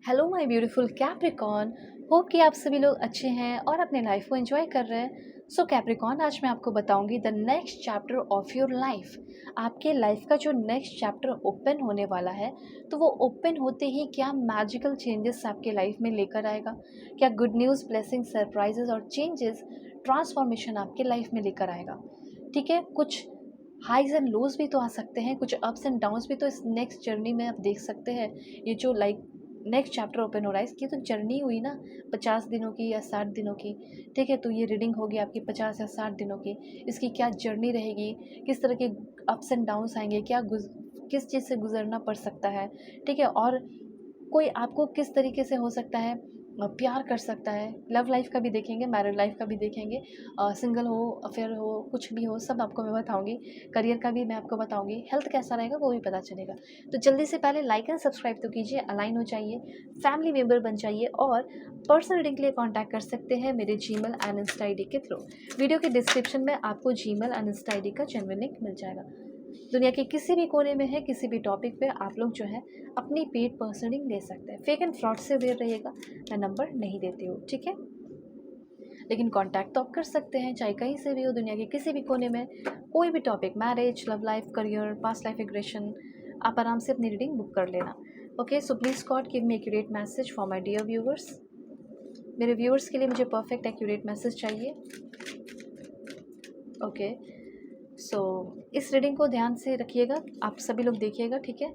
Hello my beautiful Capricorn. Hope कि आप सभी लोग अच्छे हैं और अपने लाइफ को एंजॉय कर रहे हैं। सो कैप्रिकॉर्न, आज मैं आपको बताऊंगी the next chapter of your life. आपके लाइफ का जो नेक्स्ट चैप्टर ओपन होने वाला है, तो वो ओपन होते ही क्या मैजिकल चेंजेस आपके लाइफ में लेकर आएगा। क्या गुड न्यूज़, ब्लेसिंग, सरप्राइजेस और चेंजेस, ट्रांसफॉर्मेशन आपके लाइफ में लेकर आएगा। ठीक है, कुछ हाइज एंड लोज भी तो आ सकते हैं, कुछ अप्स एंड डाउन्स भी तो इस नेक्स्ट जर्नी में आप देख सकते हैं। ये जो नेक्स्ट चैप्टर ओपन हो रहा है, इसकी तो जर्नी हुई ना 50 दिनों की या 60 दिनों की। ठीक है, तो ये रीडिंग होगी आपकी 50 या 60 दिनों की। इसकी क्या जर्नी रहेगी, किस तरह के अप्स एंड डाउन्स आएंगे, किस चीज़ से गुजरना पड़ सकता है। ठीक है, और कोई आपको किस तरीके से हो सकता है प्यार कर सकता है। लव लाइफ का भी देखेंगे, मैरिड लाइफ का भी देखेंगे, सिंगल हो, अफेयर हो, कुछ भी हो, सब आपको मैं बताऊंगी। करियर का भी मैं आपको बताऊंगी, हेल्थ कैसा रहेगा वो भी पता चलेगा। तो जल्दी से पहले लाइक एंड सब्सक्राइब तो कीजिए, अलाइन हो जाइए, फैमिली मेम्बर बन जाइए और पर्सनल रीडिंग के लिए कॉन्टैक्ट कर सकते हैं मेरे Gmail and Insta I D के थ्रू। वीडियो के डिस्क्रिप्शन में आपको Gmail and Insta I D का जेन्युइन लिंक मिल जाएगा। दुनिया के किसी भी कोने में है, किसी भी टॉपिक पे आप लोग जो है अपनी पेड पर्सनलिंग ले सकते हैं। फेक एंड फ्रॉड से अवेयर रहिएगा, मैं नंबर नहीं देती हूँ, ठीक है। लेकिन कांटेक्ट तो आप कर सकते हैं, चाहे कहीं से भी हो, दुनिया के किसी भी कोने में, कोई भी topic, marriage, love life, career, past life regression, आप आराम से अपनी रीडिंग बुक कर लेना। Okay, so please God give me accurate message for my dear viewers. मेरे व्यूअर्स के लिए मुझे परफेक्ट एक्यूरेट मैसेज चाहिए। ओके, सो इस रीडिंग को ध्यान से रखिएगा, आप सभी लोग देखिएगा, ठीक है।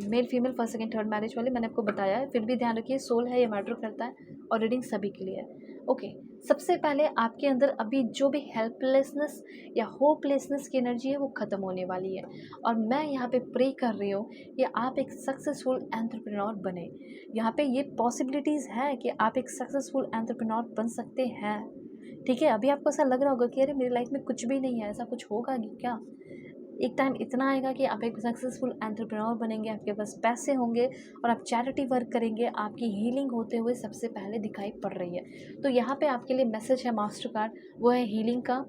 Male female, first second third marriage वाले मैंने आपको बताया है, फिर भी ध्यान रखिए, सोल है, ये मैटर करता है और रीडिंग सभी के लिए है। ओके, सबसे पहले आपके अंदर अभी जो भी हेल्पलेसनेस या होपलेसनेस की एनर्जी है वो ख़त्म होने वाली है। और मैं यहाँ पे प्रे कर रही हूँ कि आप एक सक्सेसफुल एंटरप्रेन्योर बने। यहाँ पे ये पॉसिबिलिटीज़ है कि आप एक सक्सेसफुल एंटरप्रेन्योर बन सकते हैं। ठीक है, अभी आपको ऐसा लग रहा होगा कि अरे मेरी लाइफ में कुछ भी नहीं है, ऐसा कुछ होगा क्या। एक टाइम इतना आएगा कि आप एक सक्सेसफुल एंटरप्रेन्योर बनेंगे, आपके पास पैसे होंगे और आप चैरिटी वर्क करेंगे, आपकी हीलिंग होते हुए सबसे पहले दिखाई पड़ रही है। तो यहाँ पे आपके लिए मैसेज है मास्टर कार्ड, वो है हीलिंग का,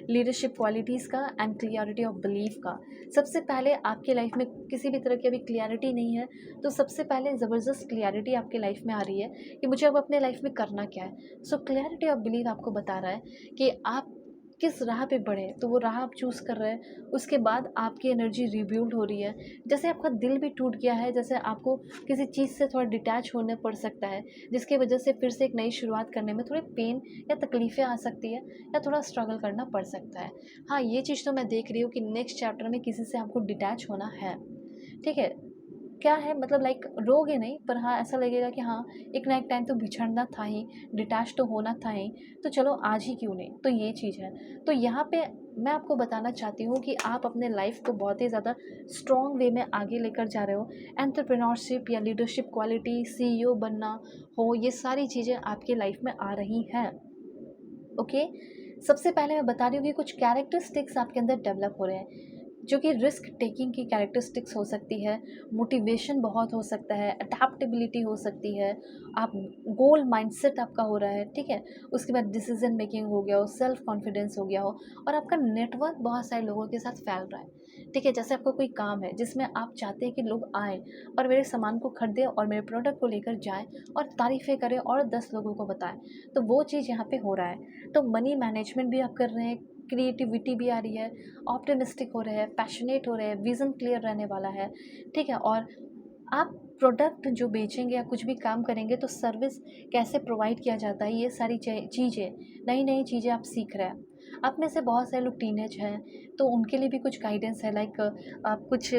लीडरशिप क्वालिटीज़ का एंड क्लियरिटी ऑफ बिलीफ का। सबसे पहले आपके लाइफ में किसी भी तरह की अभी क्लियरिटी नहीं है, तो सबसे पहले ज़बरदस्त क्लियरिटी आपके लाइफ में आ रही है कि मुझे अब अपने लाइफ में करना क्या है। सो क्लियरिटी ऑफ बिलीफ आपको बता रहा है कि आप किस राह पे बढ़ें, तो वो राह आप चूज़ कर रहे हैं। उसके बाद आपकी एनर्जी रिबिल्ड हो रही है, जैसे आपका दिल भी टूट गया है, जैसे आपको किसी चीज़ से थोड़ा डिटैच होने पड़ सकता है, जिसकी वजह से फिर से एक नई शुरुआत करने में थोड़ी पेन या तकलीफ़ें आ सकती है या थोड़ा स्ट्रगल करना पड़ सकता है। हाँ, ये चीज़ तो मैं देख रही हूँ कि नेक्स्ट चैप्टर में किसी से आपको डिटैच होना है। ठीक है, क्या है मतलब लाइक रोगे नहीं, पर हाँ ऐसा लगेगा कि हाँ एक ना एक टाइम तो बिछड़ना था ही, डिटैच तो होना था ही, तो चलो आज ही क्यों नहीं, तो ये चीज़ है। तो यहाँ पे मैं आपको बताना चाहती हूँ कि आप अपने लाइफ को बहुत ही ज़्यादा स्ट्रॉन्ग वे में आगे लेकर जा रहे हो। एंटरप्रेन्योरशिप या लीडरशिप क्वालिटी, सीईओ बनना हो, ये सारी चीज़ें आपके लाइफ में आ रही हैं। ओके, सबसे पहले मैं बता रही हूँ कि कुछ कैरेक्टरिस्टिक्स आपके अंदर डेवलप हो रहे हैं, जो कि रिस्क टेकिंग की कैरेक्टरिस्टिक्स हो सकती है, मोटिवेशन बहुत हो सकता है, अडेप्टेबिलिटी हो सकती है, आप गोल माइंडसेट आपका हो रहा है, ठीक है। उसके बाद डिसीजन मेकिंग हो गया हो, सेल्फ कॉन्फिडेंस हो गया हो, और आपका नेटवर्क बहुत सारे लोगों के साथ फैल रहा है। ठीक है, जैसे आपको कोई काम है जिसमें आप चाहते हैं कि लोग आएँ और मेरे सामान को खरीदें और मेरे प्रोडक्ट को लेकर जाएँ और तारीफ़ें करें और 10 लोगों को बताएं, तो वो चीज़ यहाँ पे हो रहा है। तो मनी मैनेजमेंट भी आप कर रहे हैं, क्रिएटिविटी भी आ रही है, ऑप्टिमिस्टिक हो रहे हैं, पैशनेट हो रहे हैं, विज़न क्लियर रहने वाला है। ठीक है, और आप प्रोडक्ट जो बेचेंगे या कुछ भी काम करेंगे तो सर्विस कैसे प्रोवाइड किया जाता है, ये सारी चीज़ें, नई नई चीज़ें आप सीख रहे हैं। आप में से बहुत सारे लोग टीनेज हैं, तो उनके लिए भी कुछ गाइडेंस है, लाइक आप कुछ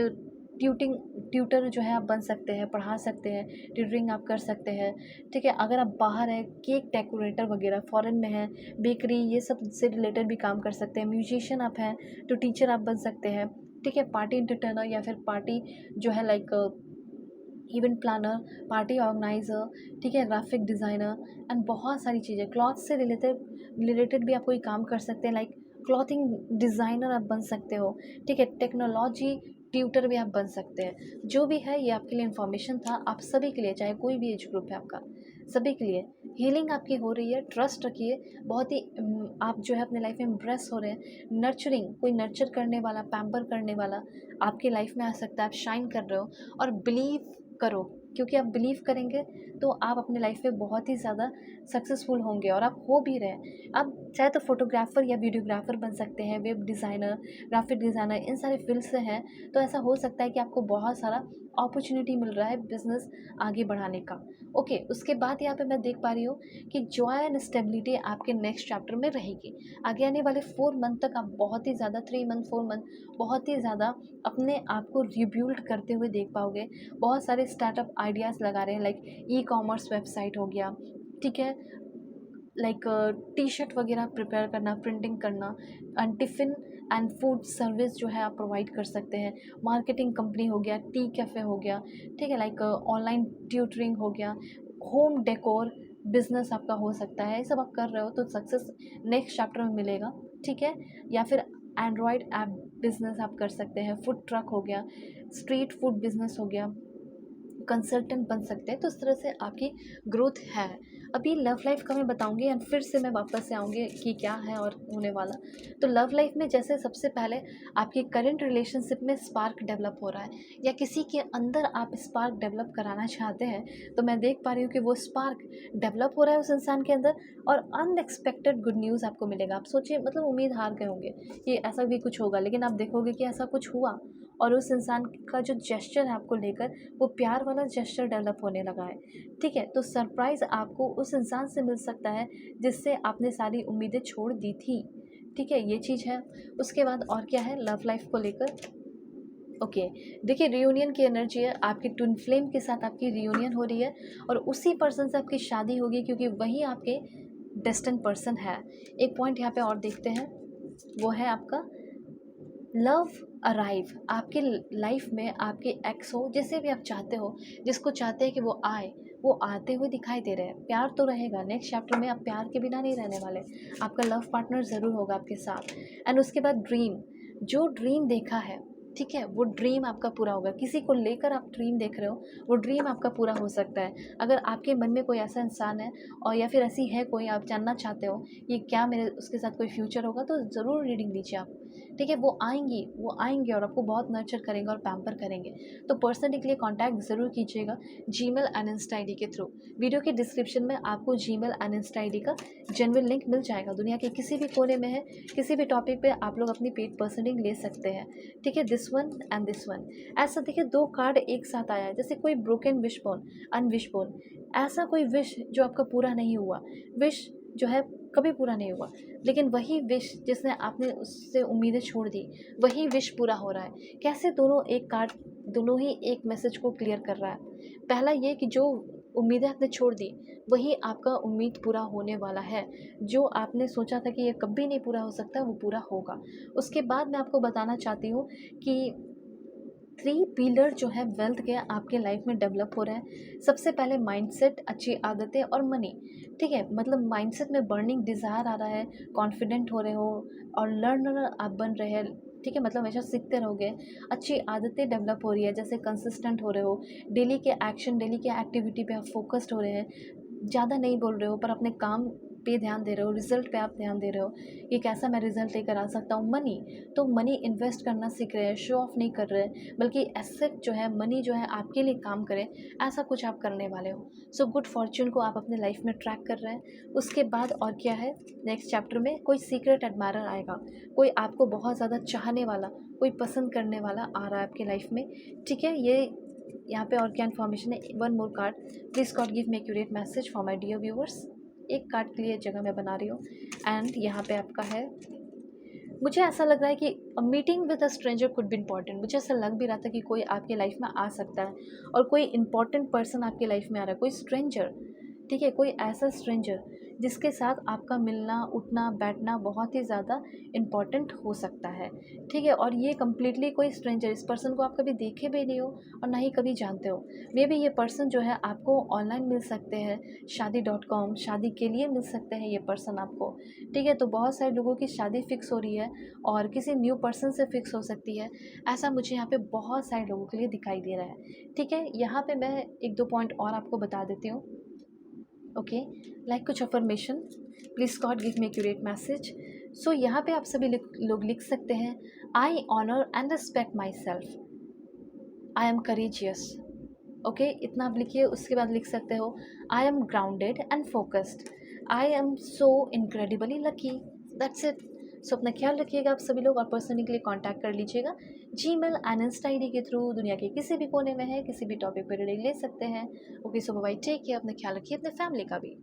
ट्यूटिंग ट्यूटर जो है आप बन सकते हैं, पढ़ा सकते हैं, ट्यूटरिंग आप कर सकते हैं। ठीक है, अगर आप बाहर हैं, केक डेकोरेटर वगैरह फॉरेन में हैं, बेकरी, ये सब से रिलेटेड भी काम कर सकते हैं। म्यूजिशियन आप हैं तो टीचर आप बन सकते हैं। ठीक है, पार्टी एंटरटेनर या फिर पार्टी जो है like event planner, party organiser, ठीक है, ग्राफिक डिज़ाइनर एंड बहुत सारी चीज़ें, क्लॉथ से रिलेटेड भी आप कोई काम कर सकते हैं, लाइक क्लॉथिंग डिज़ाइनर आप बन सकते हो। ठीक है, टेक्नोलॉजी ट्यूटर भी आप बन सकते हैं। जो भी है ये आपके लिए इन्फॉर्मेशन था, आप सभी के लिए, चाहे कोई भी एज ग्रुप है आपका, सभी के लिए हीलिंग आपकी हो रही है। ट्रस्ट रखिए, बहुत ही आप जो है अपने लाइफ में इम्प्रेस हो रहे हैं। नर्चरिंग, कोई नर्चर करने वाला, पैम्पर करने वाला आपके लाइफ में आ सकता है, आप शाइन कर रहे हो। और बिलीव करो क्योंकि आप बिलीव करेंगे तो आप अपने लाइफ में बहुत ही ज़्यादा सक्सेसफुल होंगे, और आप हो भी रहे हैं। आप चाहे तो फोटोग्राफ़र या वीडियोग्राफ़र बन सकते हैं, वेब डिज़ाइनर, ग्राफिक डिज़ाइनर, इन सारे फील्ड से हैं। तो ऐसा हो सकता है कि आपको बहुत सारा अपॉर्चुनिटी मिल रहा है बिज़नेस आगे बढ़ाने का। ओके, उसके बाद यहाँ पे मैं देख पा रही हूँ कि जॉय एंड स्टेबिलिटी आपके नेक्स्ट चैप्टर में रहेगी। आगे आने वाले 4 मंथ तक आप बहुत ही ज़्यादा, 3 मंथ 4 मंथ बहुत ही ज़्यादा अपने आप को रिबिल्ड करते हुए देख पाओगे। बहुत सारे स्टार्टअप आइडियाज़ लगा रहे हैं, लाइक ई-कॉमर्स वेबसाइट हो गया, ठीक है, लाइक टी शर्ट वगैरह प्रिपेयर करना, प्रिंटिंग करना, and tiffin and food service जो है आप प्रोवाइड कर सकते हैं। मार्केटिंग कंपनी हो गया, टी कैफ़े हो गया, ठीक है, लाइक ऑनलाइन ट्यूटरिंग हो गया, होम डेकोर बिजनेस आपका हो सकता है। ये सब आप कर रहे हो तो सक्सेस नेक्स्ट चैप्टर में मिलेगा, ठीक है। या फिर एंड्रॉयड ऐप बिजनेस आप कर सकते हैं, फूड ट्रक हो गया, स्ट्रीट फूड बिजनेस हो गया, कंसल्टेंट बन सकते हैं। तो इस तरह से आपकी ग्रोथ है। अभी लव लाइफ का मैं बताऊंगी एंड फिर से मैं वापस से आऊँगी कि क्या है और होने वाला। तो लव लाइफ में जैसे सबसे पहले आपकी करंट रिलेशनशिप में स्पार्क डेवलप हो रहा है, या किसी के अंदर आप स्पार्क डेवलप कराना चाहते हैं, तो मैं देख पा रही हूँ कि वो स्पार्क डेवलप हो रहा है उस इंसान के अंदर, और अनएक्सपेक्टेड गुड न्यूज़ आपको मिलेगा। आप सोचिए, मतलब उम्मीद हार गए होंगे कि ऐसा भी कुछ होगा, लेकिन आप देखोगे कि ऐसा कुछ हुआ, और उस इंसान का जो जेस्चर है आपको लेकर, वो प्यार वाला जेस्चर डेवलप होने लगा है, ठीक है। तो सरप्राइज़ आपको उस इंसान से मिल सकता है जिससे आपने सारी उम्मीदें छोड़ दी थी, ठीक है, ये चीज़ है। उसके बाद और क्या है लव लाइफ को लेकर? ओके, देखिए रियूनियन की एनर्जी है, आपकी ट्विन फ्लेम के साथ आपकी रियूनियन हो रही है, और उसी पर्सन से आपकी शादी होगी, क्योंकि वही आपके डेस्टिन्ड पर्सन है। एक पॉइंट यहाँ पे और देखते हैं, वो है आपका लव अराइव। आपके लाइफ में आपके एक्स हो, जिसे भी आप चाहते हो, जिसको चाहते हैं कि वो आए, वो आते हुए दिखाई दे रहे हैं। प्यार तो रहेगा, नेक्स्ट चैप्टर में आप प्यार के बिना नहीं रहने वाले, आपका लव पार्टनर ज़रूर होगा आपके साथ। एंड उसके बाद ड्रीम, जो ड्रीम देखा है, ठीक है, वो ड्रीम आपका पूरा होगा। किसी को लेकर आप ड्रीम देख रहे हो, वो ड्रीम आपका पूरा हो सकता है। अगर आपके मन में कोई ऐसा इंसान है, और या फिर ऐसी है कोई, आप जानना चाहते हो कि क्या मेरे उसके साथ कोई फ्यूचर होगा, तो ज़रूर रीडिंग लीजिए आप, ठीक है। वो आएंगे और आपको बहुत नर्चर करेंगे और पैम्पर करेंगे। तो पर्सनली के लिए कॉन्टैक्ट ज़रूर कीजिएगा Gmail and Insta I D के थ्रू। वीडियो के डिस्क्रिप्शन में आपको Gmail and Insta I D का जेन्युइन लिंक मिल जाएगा। दुनिया के किसी भी कोने में है, किसी भी टॉपिक पे आप लोग अपनी पेड पर्सनिंग ले सकते हैं, ठीक है। This one and this one, ऐसा देखिए 2 कार्ड एक साथ आया है, जैसे कोई ब्रोकन विश बोन, अनविश बोन, ऐसा कोई विश जो आपका पूरा नहीं हुआ, विश जो है कभी पूरा नहीं हुआ, लेकिन वही विश जिसने आपने उससे उम्मीदें छोड़ दी, वही विश पूरा हो रहा है। कैसे दोनों एक कार्ड, दोनों ही एक मैसेज को क्लियर कर रहा है। पहला ये कि जो उम्मीदें आपने छोड़ दी, वही आपका उम्मीद पूरा होने वाला है। जो आपने सोचा था कि ये कभी नहीं पूरा हो सकता, वो पूरा होगा। उसके बाद मैं आपको बताना चाहती हूँ कि 3 पिलर जो है वेल्थ के आपके लाइफ में डेवलप हो रहे हैं। सबसे पहले माइंडसेट, अच्छी आदतें और मनी, ठीक है। मतलब माइंडसेट में बर्निंग डिज़ायर आ रहा है, कॉन्फिडेंट हो रहे हो, और लर्नर आप बन रहे हैं, ठीक है, मतलब हमेशा सीखते रहोगे। अच्छी आदतें डेवलप हो रही है, जैसे कंसिस्टेंट हो रहे हो, डेली के एक्शन, डेली के एक्टिविटी पे आप फोकस्ड हो रहे हैं, ज़्यादा नहीं बोल रहे हो पर अपने काम पे ध्यान दे रहे हो, रिजल्ट पे आप ध्यान दे रहे हो कि कैसा मैं रिजल्ट लेकर आ सकता हूँ। मनी, तो मनी इन्वेस्ट करना सीख रहे हैं, शो ऑफ नहीं कर रहे हैं, बल्कि एसेट जो है, मनी जो है आपके लिए काम करे, ऐसा कुछ आप करने वाले हो। सो गुड फॉर्च्यून को आप अपने लाइफ में ट्रैक कर रहे हैं। उसके बाद और क्या है, नेक्स्ट चैप्टर में कोई सीक्रेट एडमायरर आएगा, कोई आपको बहुत ज़्यादा चाहने वाला, कोई पसंद करने वाला आ रहा है आपके लाइफ में, ठीक है। ये यहाँ पे और क्या इन्फॉर्मेशन है, one more card, please God give me accurate message for my dear viewers. एक कार्ड के लिए जगह मैं बना रही हूँ, एंड यहाँ पे आपका है, मुझे ऐसा लग रहा है कि meeting with a stranger could be important. मुझे ऐसा लग भी रहा था कि कोई आपके लाइफ में आ सकता है, और कोई इंपॉर्टेंट पर्सन आपके लाइफ में आ रहा है, कोई स्ट्रेंजर, ठीक है, कोई ऐसा स्ट्रेंजर जिसके साथ आपका मिलना, उठना, बैठना बहुत ही ज़्यादा इम्पॉर्टेंट हो सकता है, ठीक है। और ये कम्प्लीटली कोई स्ट्रेंजर, इस पर्सन को आप कभी देखे भी नहीं हो और ना ही कभी जानते हो। मे बी ये पर्सन जो है आपको ऑनलाइन मिल सकते हैं, शादी.com, शादी के लिए मिल सकते हैं ये पर्सन आपको, ठीक है। तो बहुत सारे लोगों की शादी फिक्स हो रही है, और किसी न्यू पर्सन से फिक्स हो सकती है, ऐसा मुझे यहाँ पे बहुत सारे लोगों के लिए दिखाई दे रहा है, ठीक है। यहाँ पे मैं 1-2 पॉइंट और आपको बता देती हूँ, ओके, लाइक कुछ affirmation, please God give me accurate message. So यहाँ पे आप सभी लोग लिख सकते हैं, I honour and respect myself, I am courageous, okay, इतना आप लिखिए। उसके बाद लिख सकते हो, I am grounded and focused, I am so incredibly lucky. That's it. So अपना ख्याल रखिएगा आप सभी लोग, और पर्सनली के लिए कॉन्टैक्ट कर लीजिएगा। जीमेल एंड इंस्टा आईडी के थ्रू दुनिया के किसी भी कोने में है, किसी भी टॉपिक पर रीडिंग ले सकते हैं। ओके, सो बाय, टेक केयर, अपना ख्याल रखिए, अपने फैमिली का भी।